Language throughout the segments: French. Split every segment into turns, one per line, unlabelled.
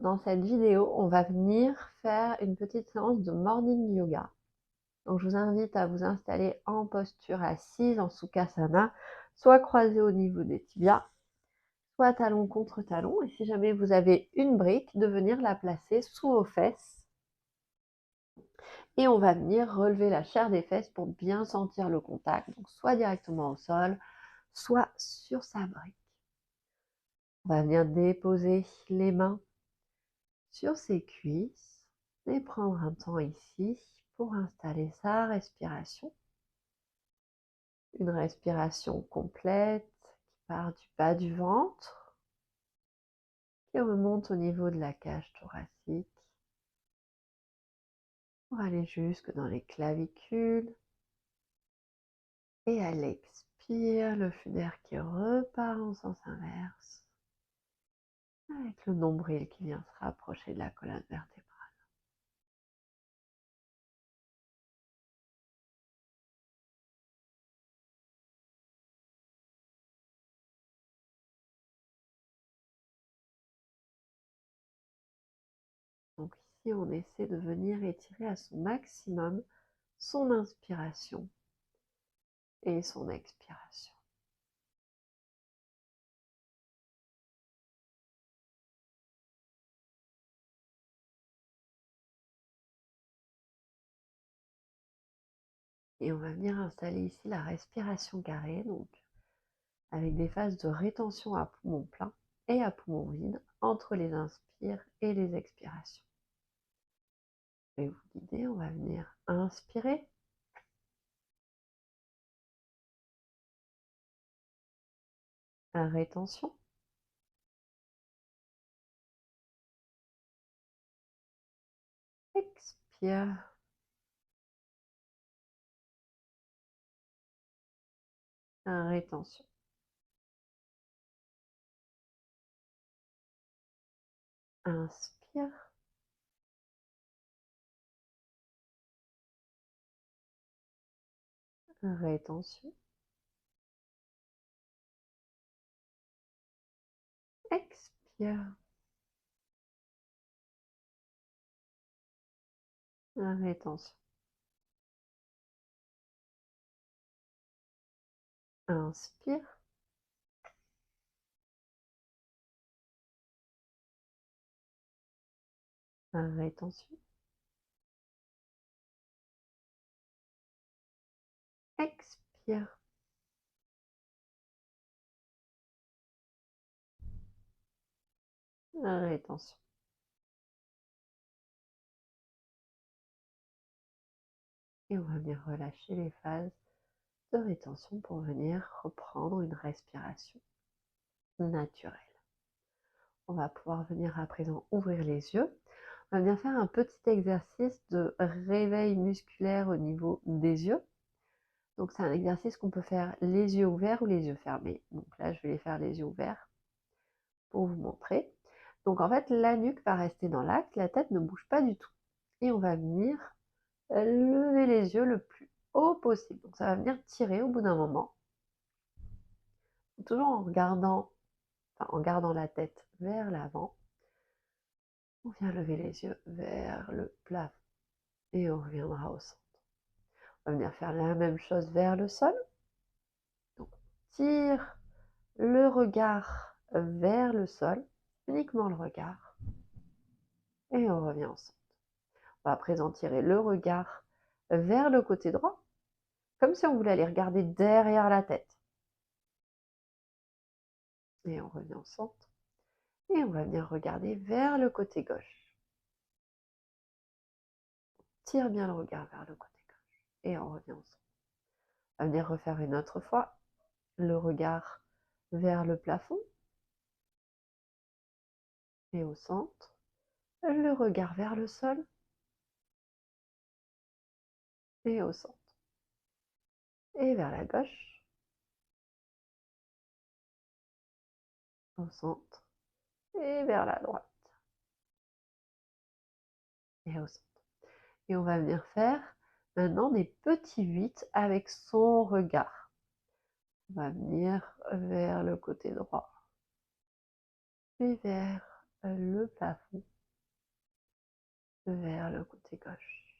dans cette vidéo, on va venir faire une petite séance de morning yoga. Donc, je vous invite à vous installer en posture assise, en Sukhasana, soit croisé au niveau des tibias, soit talon contre talon. Et si jamais vous avez une brique, de venir la placer sous vos fesses. Et on va venir relever la chair des fesses pour bien sentir le contact, donc soit directement au sol, soit sur sa brique. On va venir déposer les mains sur ses cuisses et prendre un temps ici pour installer sa respiration. Une respiration complète qui part du bas du ventre, qui remonte au niveau de la cage thoracique pour aller jusque dans les clavicules. Et à l'expire, le flux d'air qui repart en sens inverse, avec le nombril qui vient se rapprocher de la colonne vertébrale. Donc ici, on essaie de venir étirer à son maximum son inspiration et son expiration. Et on va venir installer ici la respiration carrée, donc avec des phases de rétention à poumon plein et à poumon vide entre les inspires et les expirations. Je vais vous guider, on va venir inspirer. Rétention. Expire. Rétention. Inspire. Rétention. Expire. Rétention. Inspire. Rétention. Expire. Rétention. Et on va venir relâcher les phases de rétention pour venir reprendre une respiration naturelle. On va pouvoir venir à présent ouvrir les yeux. On va venir faire un petit exercice de réveil musculaire au niveau des yeux. Donc c'est un exercice qu'on peut faire les yeux ouverts ou les yeux fermés. Donc là, je vais les faire les yeux ouverts pour vous montrer. Donc en fait, la nuque va rester dans l'axe, la tête ne bouge pas du tout. Et on va venir lever les yeux le plus haut possible. Donc ça va venir tirer au bout d'un moment. Toujours en gardant la tête vers l'avant. On vient lever les yeux vers le plafond et on reviendra au centre. On va venir faire la même chose vers le sol. Donc on tire le regard vers le sol, uniquement le regard. Et on revient au centre. On va à présent tirer le regard vers le côté droit, comme si on voulait aller regarder derrière la tête. Et on revient au centre. Et on va venir regarder vers le côté gauche. On tire bien le regard vers le côté gauche. Et on revient au centre. On va venir refaire une autre fois. Le regard vers le plafond. Et au centre. Le regard vers le sol. Et au centre. Et vers la gauche. Au centre. Et vers la droite. Et au centre. Et on va venir faire maintenant des petits 8 avec son regard. On va venir vers le côté droit, puis vers le plafond, vers le côté gauche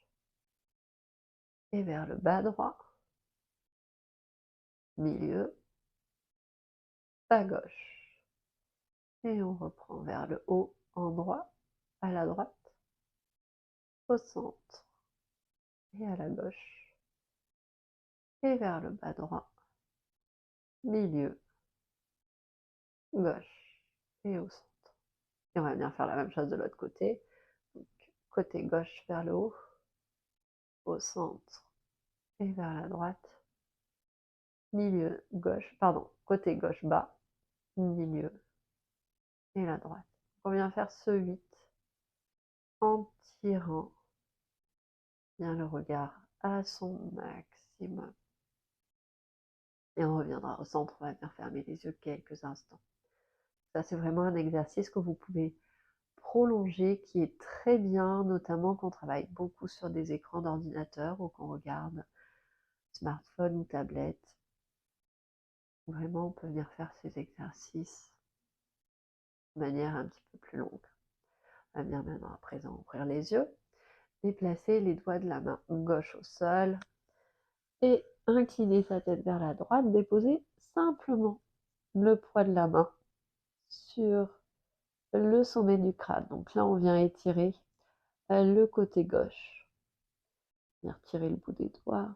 et vers le bas droit, milieu, bas gauche. Et on reprend vers le haut, endroit, à la droite, au centre et à la gauche. Et vers le bas droit, milieu, gauche et au centre. Et on va venir faire la même chose de l'autre côté. Donc, côté gauche vers le haut, au centre et vers la droite, milieu, gauche, pardon, côté gauche bas, milieu et la droite. On vient faire ce 8 en tirant bien le regard à son maximum. Et on reviendra au centre, on va venir fermer les yeux quelques instants. Ça, c'est vraiment un exercice que vous pouvez prolonger, qui est très bien, notamment quand on travaille beaucoup sur des écrans d'ordinateur ou qu'on regarde smartphone ou tablette. Vraiment, on peut venir faire ces exercices de manière un petit peu plus longue. On va venir maintenant à présent ouvrir les yeux et placer les doigts de la main gauche au sol et incliner sa tête vers la droite, déposer simplement le poids de la main sur le sommet du crâne. Donc là, on vient étirer le côté gauche. Venir tirer le bout des doigts.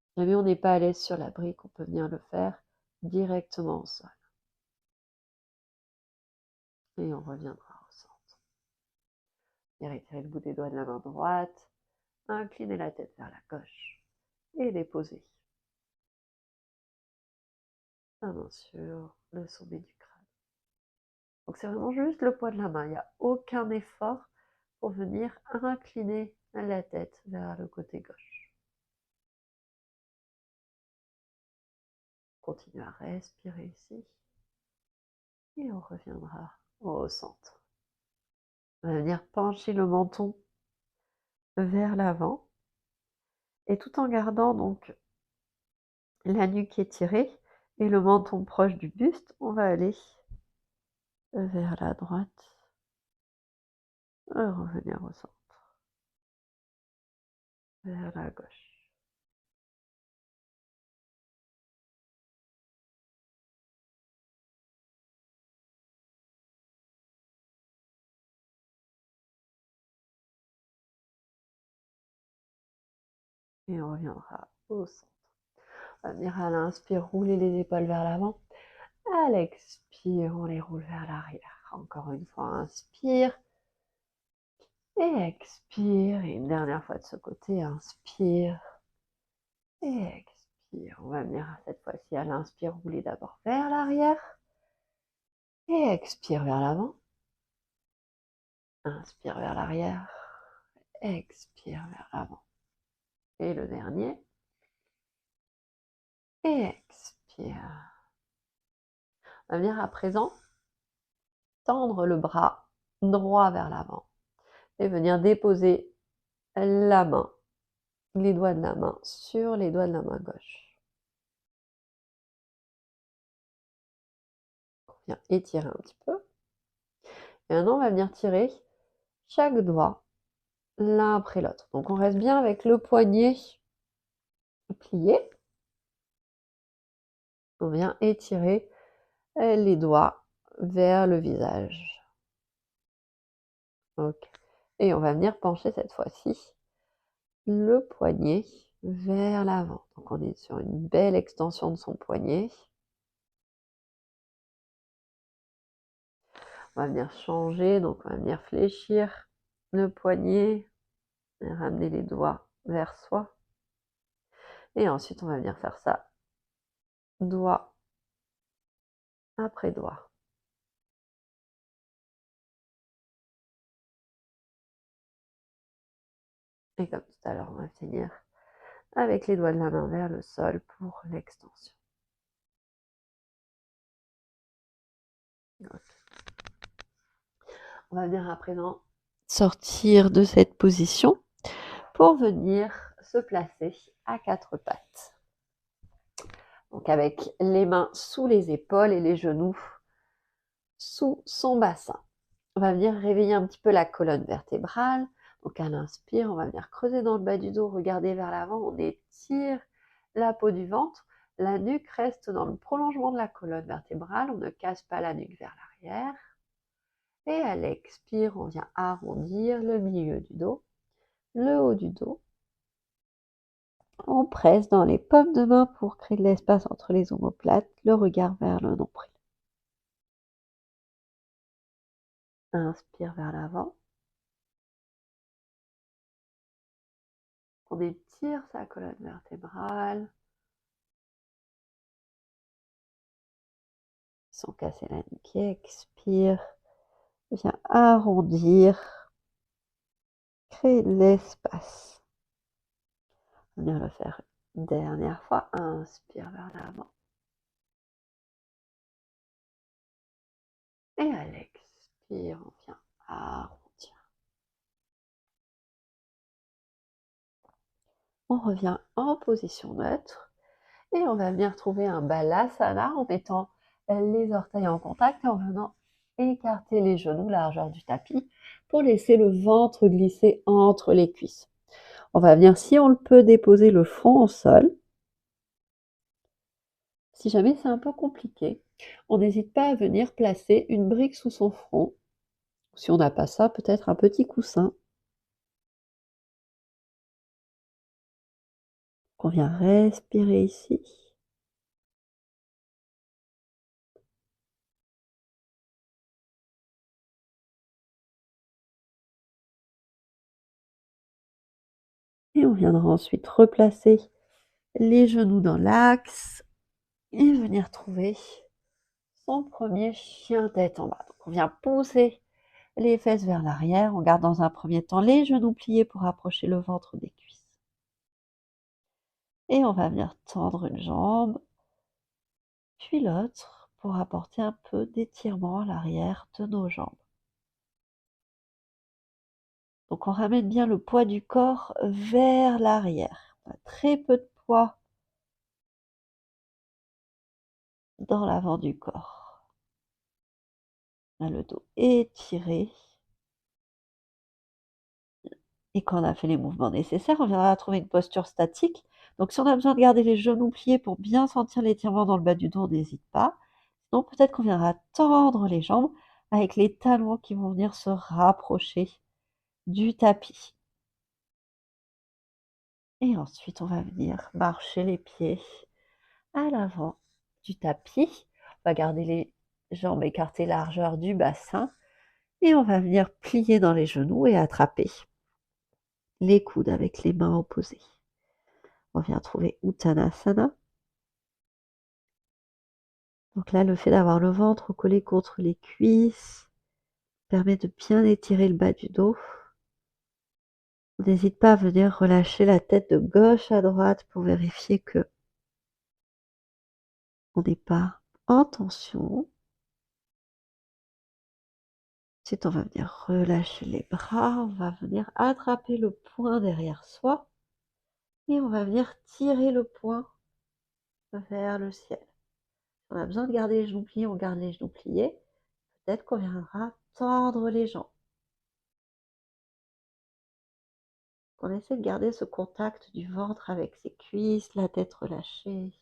Si jamais on n'est pas à l'aise sur la brique, on peut venir le faire directement au sol. Et on reviendra au centre. Venir étirer le bout des doigts de la main droite, incliner la tête vers la gauche et déposer la main sur le sommet du crâne. Donc c'est vraiment juste le poids de la main, il n'y a aucun effort pour venir incliner la tête vers le côté gauche. Continue à respirer ici et on reviendra au centre. On va venir pencher le menton vers l'avant et tout en gardant donc la nuque étirée et le menton proche du buste, on va aller vers la droite et revenir au centre, vers la gauche. Et on reviendra au centre. On va venir à l'inspire, rouler les épaules vers l'avant. À l'expire, on les roule vers l'arrière. Encore une fois, inspire. Et expire. Et une dernière fois de ce côté, inspire. Et expire. On va venir cette fois-ci à l'inspire, rouler d'abord vers l'arrière. Et expire vers l'avant. Inspire vers l'arrière. Expire vers l'avant. Et le dernier. Et expire. On va venir à présent tendre le bras droit vers l'avant et venir déposer la main, les doigts de la main sur les doigts de la main gauche. On vient étirer un petit peu. Et maintenant, on va venir tirer chaque doigt l'un après l'autre. Donc, on reste bien avec le poignet plié. On vient étirer les doigts vers le visage. Ok. Et on va venir pencher cette fois-ci le poignet vers l'avant. Donc, on est sur une belle extension de son poignet. On va venir changer, donc on va venir fléchir le poignet, et ramener les doigts vers soi. Et ensuite, on va venir faire ça, doigt après doigt. Et comme tout à l'heure, on va finir avec les doigts de la main vers le sol pour l'extension. Okay. On va venir à présent sortir de cette position pour venir se placer à quatre pattes. Donc avec les mains sous les épaules et les genoux sous son bassin. On va venir réveiller un petit peu la colonne vertébrale. Donc à l'inspire, on va venir creuser dans le bas du dos, regarder vers l'avant, on étire la peau du ventre. La nuque reste dans le prolongement de la colonne vertébrale, on ne casse pas la nuque vers l'arrière. Et à l'expire, on vient arrondir le milieu du dos, le haut du dos. On presse dans les paumes de main pour créer de l'espace entre les omoplates, le regard vers le nombril. Inspire vers l'avant. On étire sa colonne vertébrale. Sans casser la nuque. Expire. Viens arrondir. Créer de l'espace. On vient le faire une dernière fois. Inspire vers l'avant. Et à l'expire, on vient arrondir. On revient en position neutre. Et on va venir trouver un balasana en mettant les orteils en contact et en venant écarter les genoux, largeur du tapis, pour laisser le ventre glisser entre les cuisses. On va venir, si on le peut, déposer le front au sol. Si jamais c'est un peu compliqué, on n'hésite pas à venir placer une brique sous son front. Si on n'a pas ça, peut-être un petit coussin. On vient respirer ici. Et on viendra ensuite replacer les genoux dans l'axe et venir trouver son premier chien tête en bas. Donc on vient pousser les fesses vers l'arrière. On garde dans un premier temps les genoux pliés pour approcher le ventre des cuisses. Et on va venir tendre une jambe, puis l'autre, pour apporter un peu d'étirement à l'arrière de nos jambes. Donc on ramène bien le poids du corps vers l'arrière. On a très peu de poids dans l'avant du corps. On a le dos étiré. Et quand on a fait les mouvements nécessaires, on viendra trouver une posture statique. Donc si on a besoin de garder les genoux pliés pour bien sentir l'étirement dans le bas du dos, on n'hésite pas. Sinon, peut-être qu'on viendra tendre les jambes avec les talons qui vont venir se rapprocher du tapis. Et ensuite, on va venir marcher les pieds à l'avant du tapis. On va garder les jambes écartées largeur du bassin. Et on va venir plier dans les genoux et attraper les coudes avec les mains opposées. On vient trouver Uttanasana. Donc là, le fait d'avoir le ventre collé contre les cuisses permet de bien étirer le bas du dos. On n'hésite pas à venir relâcher la tête de gauche à droite pour vérifier que on n'est pas en tension. Ensuite, on va venir relâcher les bras. On va venir attraper le poing derrière soi. Et on va venir tirer le poing vers le ciel. On a besoin de garder les genoux pliés, on garde les genoux pliés. Peut-être qu'on viendra tendre les jambes. On essaie de garder ce contact du ventre avec ses cuisses, la tête relâchée.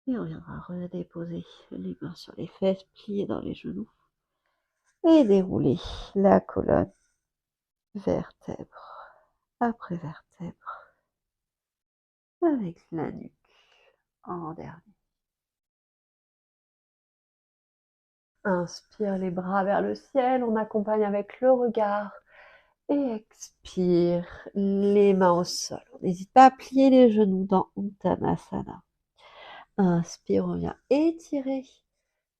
Et on viendra redéposer les mains sur les fesses, plier dans les genoux. Et dérouler la colonne, vertèbre après vertèbre, avec la nuque en dernier. Inspire les bras vers le ciel, on accompagne avec le regard. Et expire, les mains au sol. On n'hésite pas à plier les genoux dans Uttanasana. Inspire, on vient étirer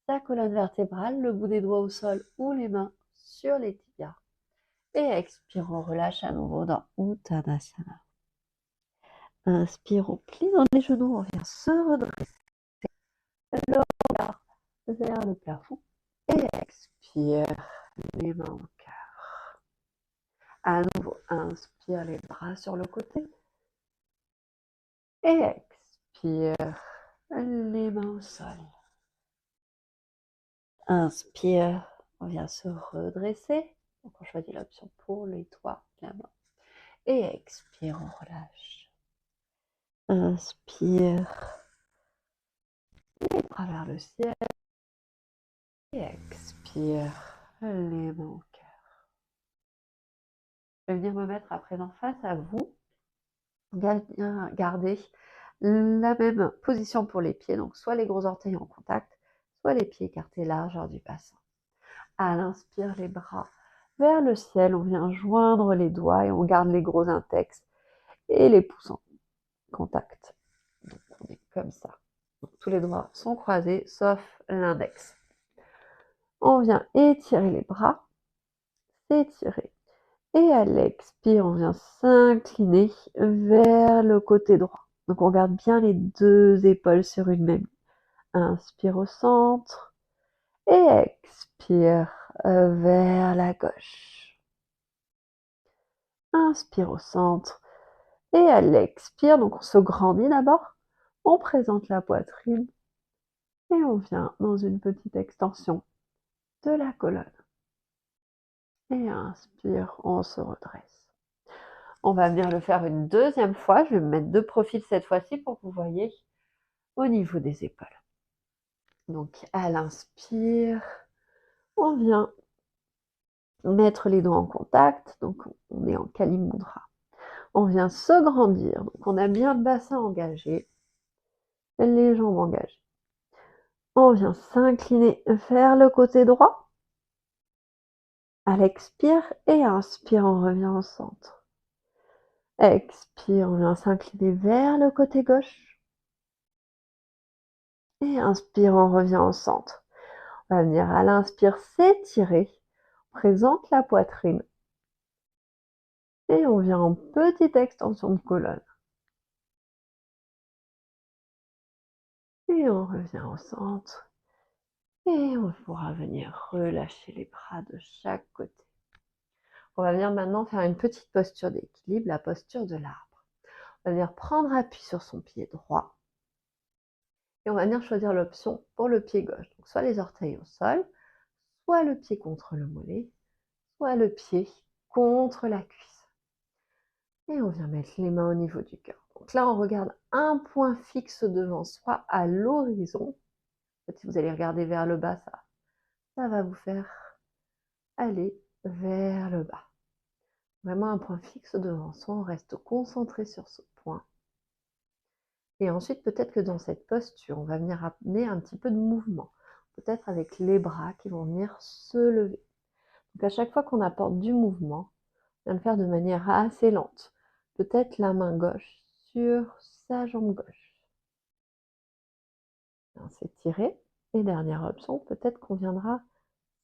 sa colonne vertébrale, le bout des doigts au sol ou les mains sur les tibias. Et expire, on relâche à nouveau dans Uttanasana. Inspire, on plie dans les genoux, on vient se redresser. Le regard vers le plafond. Et expire, les mains au cœur. À nouveau, inspire les bras sur le côté. Et expire, les mains au sol. Inspire, on vient se redresser. Donc on choisit l'option pour les doigts de la main. Et expire, on relâche. Inspire, les bras vers le ciel. Et expire, les mains au cœur. Je vais venir me mettre à présent face à vous. Gardez la même position pour les pieds, donc soit les gros orteils en contact, soit les pieds écartés largeur du bassin. À l'inspire, les bras vers le ciel, on vient joindre les doigts et on garde les gros index et les pouces en contact. Donc on est comme ça. Donc, tous les doigts sont croisés sauf l'index. On vient étirer les bras, s'étirer. Et à l'expire, on vient s'incliner vers le côté droit. Donc on garde bien les deux épaules sur une même ligne. Inspire au centre et expire vers la gauche. Inspire au centre et à l'expire, donc on se grandit d'abord, on présente la poitrine et on vient dans une petite extension de la colonne. Et inspire, on se redresse. On va venir le faire une deuxième fois. Je vais me mettre de profil cette fois-ci pour que vous voyez au niveau des épaules. Donc à l'inspire, on vient mettre les doigts en contact. Donc on est en Kali Mudra. On vient se grandir. Donc on a bien le bassin engagé, les jambes engagées. On vient s'incliner vers le côté droit. À l'expire et inspire, on revient au centre. Expire, on vient s'incliner vers le côté gauche. Et inspire, on revient au centre. On va venir à l'inspire s'étirer. On présente la poitrine. Et on vient en petite extension de colonne. Et on revient au centre. Et on pourra venir relâcher les bras de chaque côté. On va venir maintenant faire une petite posture d'équilibre, la posture de l'arbre. On va venir prendre appui sur son pied droit. Et on va venir choisir l'option pour le pied gauche. Donc soit les orteils au sol, soit le pied contre le mollet, soit le pied contre la cuisse. Et on vient mettre les mains au niveau du cœur. Donc là, on regarde un point fixe devant soi à l'horizon. Si vous allez regarder vers le bas, ça va vous faire aller vers le bas. Vraiment un point fixe devant soi, on reste concentré sur ce point. Et ensuite, peut-être que dans cette posture, on va venir amener un petit peu de mouvement. Peut-être avec les bras qui vont venir se lever. Donc à chaque fois qu'on apporte du mouvement, on vient le faire de manière assez lente. Peut-être la main gauche sur sa jambe gauche. On s'étirer. Et dernière option, peut-être qu'on viendra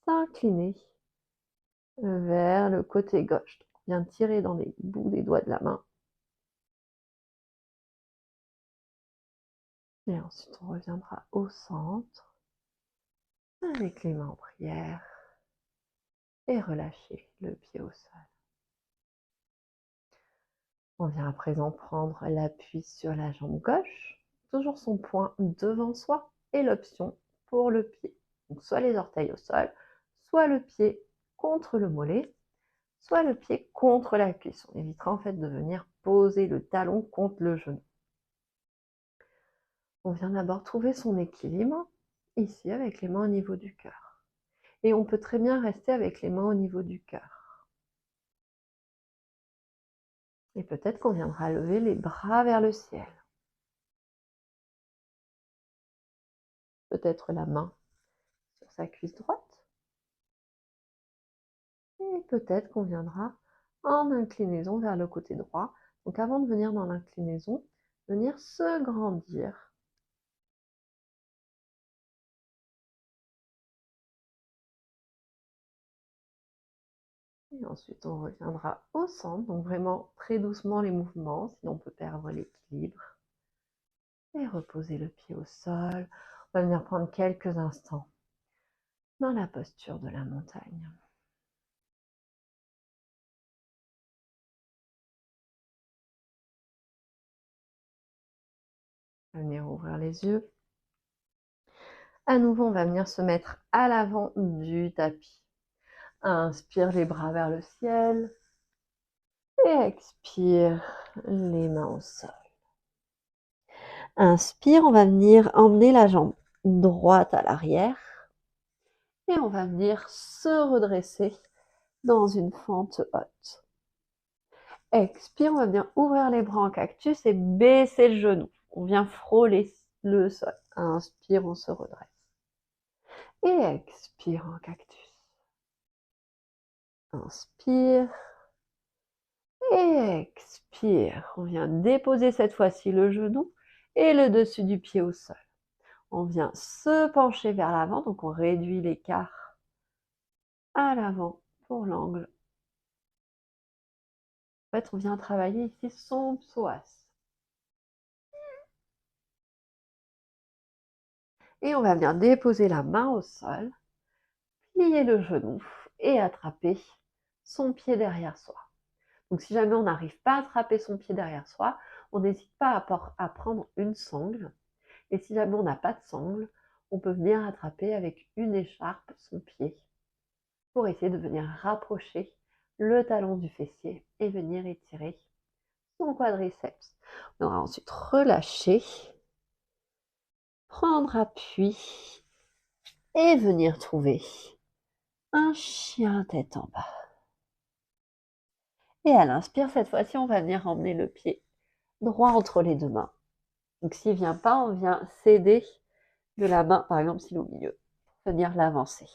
s'incliner vers le côté gauche. Donc, on vient tirer dans les bouts des doigts de la main. Et ensuite, on reviendra au centre avec les mains en prière et relâcher le pied au sol. On vient à présent prendre l'appui sur la jambe gauche, toujours son poing devant soi et l'option pour le pied. Donc soit les orteils au sol, soit le pied contre le mollet, soit le pied contre la cuisse. On évitera en fait de venir poser le talon contre le genou. On vient d'abord trouver son équilibre, ici avec les mains au niveau du cœur. Et on peut très bien rester avec les mains au niveau du cœur. Et peut-être qu'on viendra lever les bras vers le ciel. Peut-être la main sur sa cuisse droite. Et peut-être qu'on viendra en inclinaison vers le côté droit. Donc avant de venir dans l'inclinaison, venir se grandir. Et ensuite, on reviendra au centre, donc vraiment très doucement les mouvements, sinon on peut perdre l'équilibre. Et reposer le pied au sol. On va venir prendre quelques instants dans la posture de la montagne. Venir ouvrir les yeux. À nouveau, on va venir se mettre à l'avant du tapis. Inspire les bras vers le ciel. Et expire les mains au sol. Inspire, on va venir emmener la jambe droite à l'arrière. Et on va venir se redresser dans une fente haute. Expire, on va venir ouvrir les bras en cactus et baisser le genou. On vient frôler le sol. Inspire, on se redresse. Et expire en cactus. Inspire. Et expire. On vient déposer cette fois-ci le genou et le dessus du pied au sol. On vient se pencher vers l'avant, donc on réduit l'écart à l'avant pour l'angle. En fait, on vient travailler ici son psoas. Et on va venir déposer la main au sol, plier le genou et attraper son pied derrière soi. Donc si jamais on n'arrive pas à attraper son pied derrière soi, on n'hésite pas à prendre une sangle. Et si jamais on n'a pas de sangle, on peut venir attraper avec une écharpe son pied pour essayer de venir rapprocher le talon du fessier et venir étirer son quadriceps. On va ensuite relâcher, prendre appui et venir trouver un chien tête en bas. Et à l'inspire, cette fois-ci, on va venir emmener le pied droit entre les deux mains. Donc s'il ne vient pas, on vient céder de la main, par exemple s'il est au milieu, pour venir l'avancer.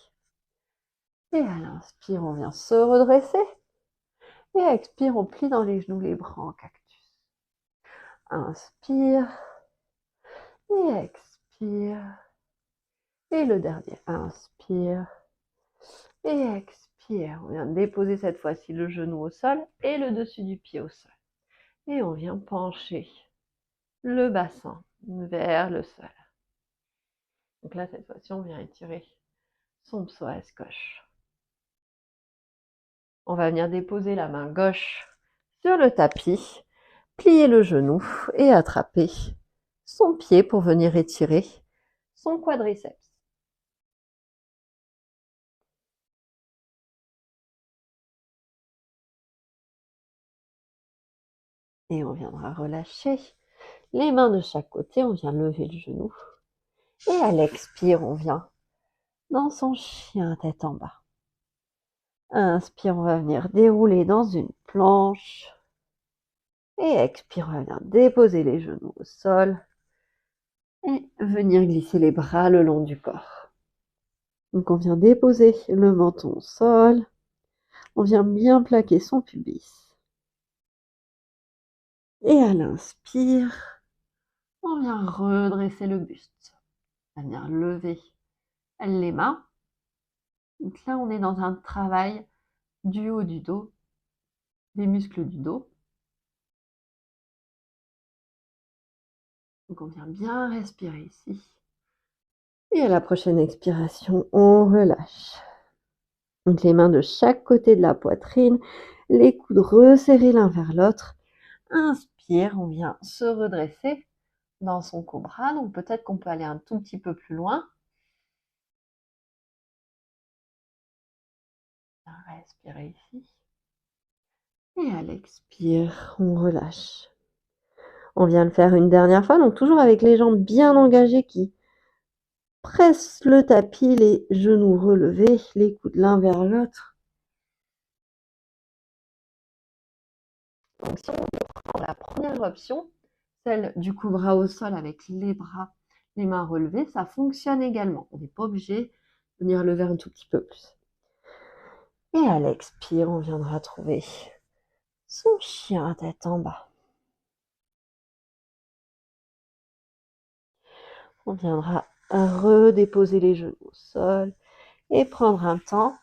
Et à l'inspire, on vient se redresser. Et à expire, on plie dans les genoux les bras en cactus. Inspire. Et expire. Et le dernier, inspire. Et expire. On vient déposer cette fois-ci le genou au sol et le dessus du pied au sol. Et on vient pencher le bassin vers le sol. Donc là, cette fois-ci, on vient étirer son psoas gauche. On va venir déposer la main gauche sur le tapis, plier le genou et attraper son pied pour venir étirer son quadriceps. Et on viendra relâcher les mains de chaque côté, on vient lever le genou. Et à l'expire, on vient dans son chien tête en bas. Inspire, on va venir dérouler dans une planche. Et expire, on va venir déposer les genoux au sol. Et venir glisser les bras le long du corps. Donc on vient déposer le menton au sol. On vient bien plaquer son pubis. Et à l'inspire, on vient redresser le buste. On va venir lever les mains. Donc là, on est dans un travail du haut du dos, des muscles du dos. Donc on vient bien respirer ici. Et à la prochaine expiration, on relâche. Donc les mains de chaque côté de la poitrine, les coudes resserrés l'un vers l'autre. Inspire, on vient se redresser dans son cobra. Donc peut-être qu'on peut aller un tout petit peu plus loin. Respirer ici. Et à l'expire, on relâche. On vient le faire une dernière fois, donc toujours avec les jambes bien engagées qui pressent le tapis, les genoux relevés, les coudes l'un vers l'autre. Donc si on prend la première option, celle du cobra au sol avec les bras, les mains relevées, ça fonctionne également. On n'est pas obligé de venir lever un tout petit peu plus. Et à l'expire, on viendra trouver son chien tête en bas. On viendra redéposer les genoux au sol et prendre un temps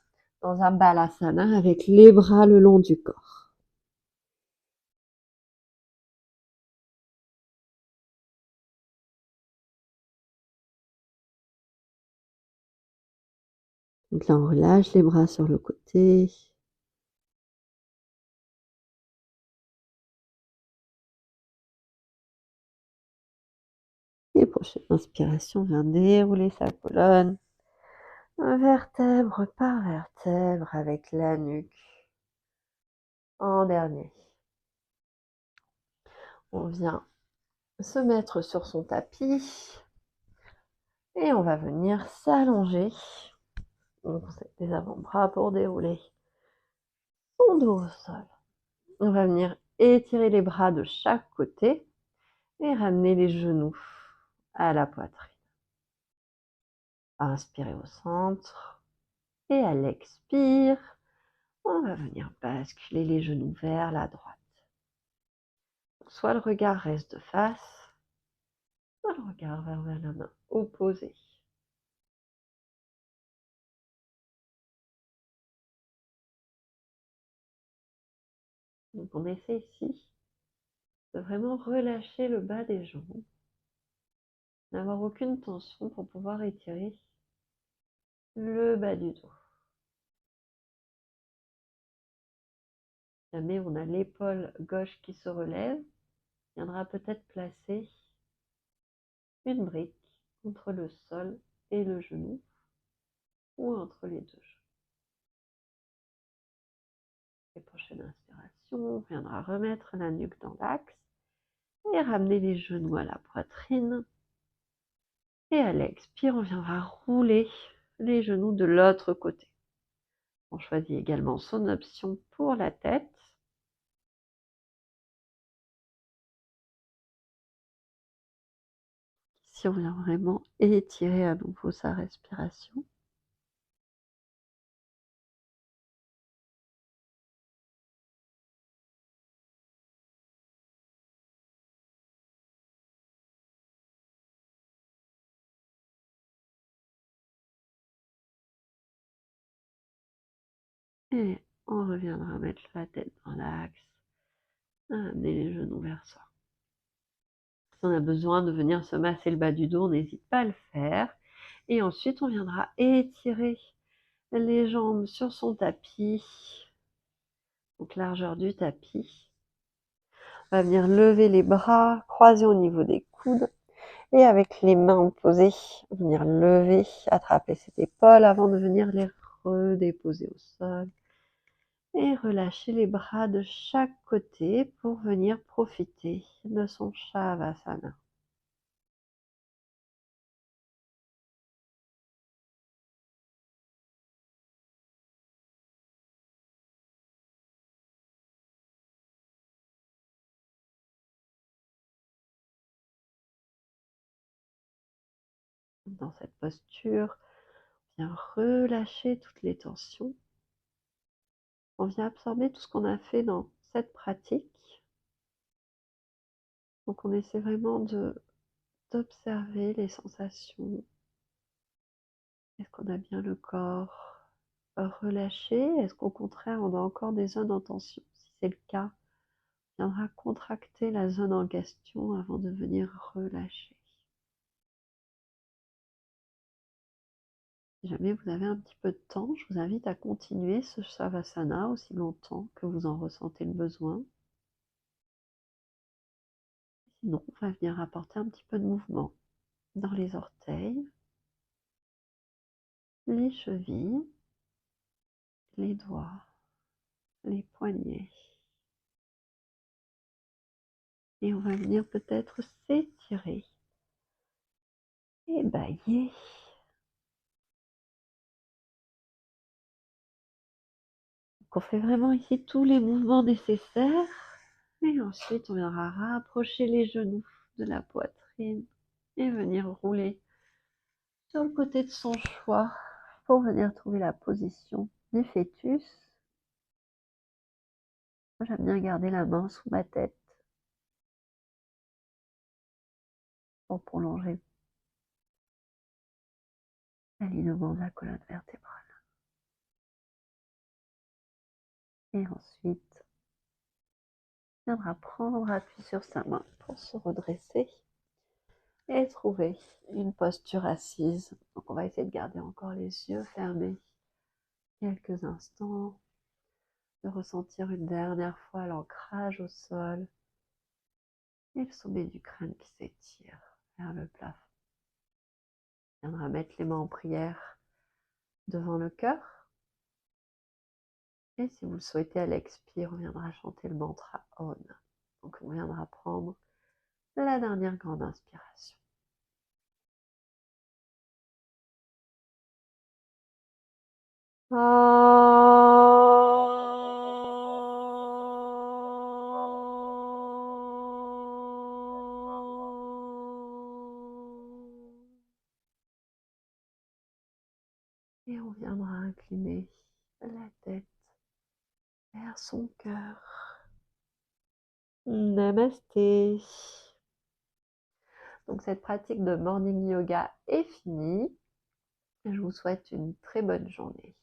dans un balasana avec les bras le long du corps. Donc là, on relâche les bras sur le côté. Et prochaine inspiration, on vient dérouler sa colonne, vertèbre par vertèbre avec la nuque en dernier. On vient se mettre sur son tapis et on va venir s'allonger. Donc des avant-bras pour dérouler son dos au sol. On va venir étirer les bras de chaque côté et ramener les genoux à la poitrine. Inspirez au centre et à l'expire, on va venir basculer les genoux vers la droite. Soit le regard reste de face, soit le regard vers la main opposée. Donc on essaie ici de vraiment relâcher le bas des jambes, n'avoir aucune tension pour pouvoir étirer le bas du dos. Si jamais on a l'épaule gauche qui se relève, on viendra peut-être placer une brique entre le sol et le genou ou entre les deux genoux. Et prochaine inspiration, on viendra remettre la nuque dans l'axe et ramener les genoux à la poitrine. Et à l'expire, on viendra rouler les genoux de l'autre côté. On choisit également son option pour la tête. Ici, on vient vraiment étirer à nouveau sa respiration. Et on reviendra mettre la tête dans l'axe, amener les genoux vers soi. Si on a besoin de venir se masser le bas du dos, on n'hésite pas à le faire. Et ensuite, on viendra étirer les jambes sur son tapis, donc largeur du tapis. On va venir lever les bras, croiser au niveau des coudes. Et avec les mains opposées, venir lever, attraper cette épaule avant de venir les redéposer au sol. Et relâcher les bras de chaque côté pour venir profiter de son Shavasana. Dans cette posture, on vient relâcher toutes les tensions. On vient absorber tout ce qu'on a fait dans cette pratique. Donc on essaie vraiment d'observer les sensations. Est-ce qu'on a bien le corps relâché? Est-ce qu'au contraire, on a encore des zones en tension? Si c'est le cas, on viendra contracter la zone en question avant de venir relâcher. Si jamais vous avez un petit peu de temps, je vous invite à continuer ce Shavasana aussi longtemps que vous en ressentez le besoin. Sinon, on va venir apporter un petit peu de mouvement dans les orteils, les chevilles, les doigts, les poignets. Et on va venir peut-être s'étirer et bailler. Donc on fait vraiment ici tous les mouvements nécessaires. Et ensuite, on viendra rapprocher les genoux de la poitrine et venir rouler sur le côté de son choix pour venir trouver la position du fœtus. J'aime bien garder la main sous ma tête pour prolonger l'alignement de la colonne vertébrale. Et ensuite, on viendra prendre appui sur sa main pour se redresser et trouver une posture assise. Donc on va essayer de garder encore les yeux fermés quelques instants, de ressentir une dernière fois l'ancrage au sol et le sommet du crâne qui s'étire. vers le plafond. On viendra mettre les mains en prière devant le cœur. Et si vous le souhaitez, à l'expire, on viendra chanter le mantra Om. Donc on viendra prendre la dernière grande inspiration. Et on viendra incliner la tête vers son cœur. Namasté. Donc cette pratique de morning yoga est finie. Je vous souhaite une très bonne journée.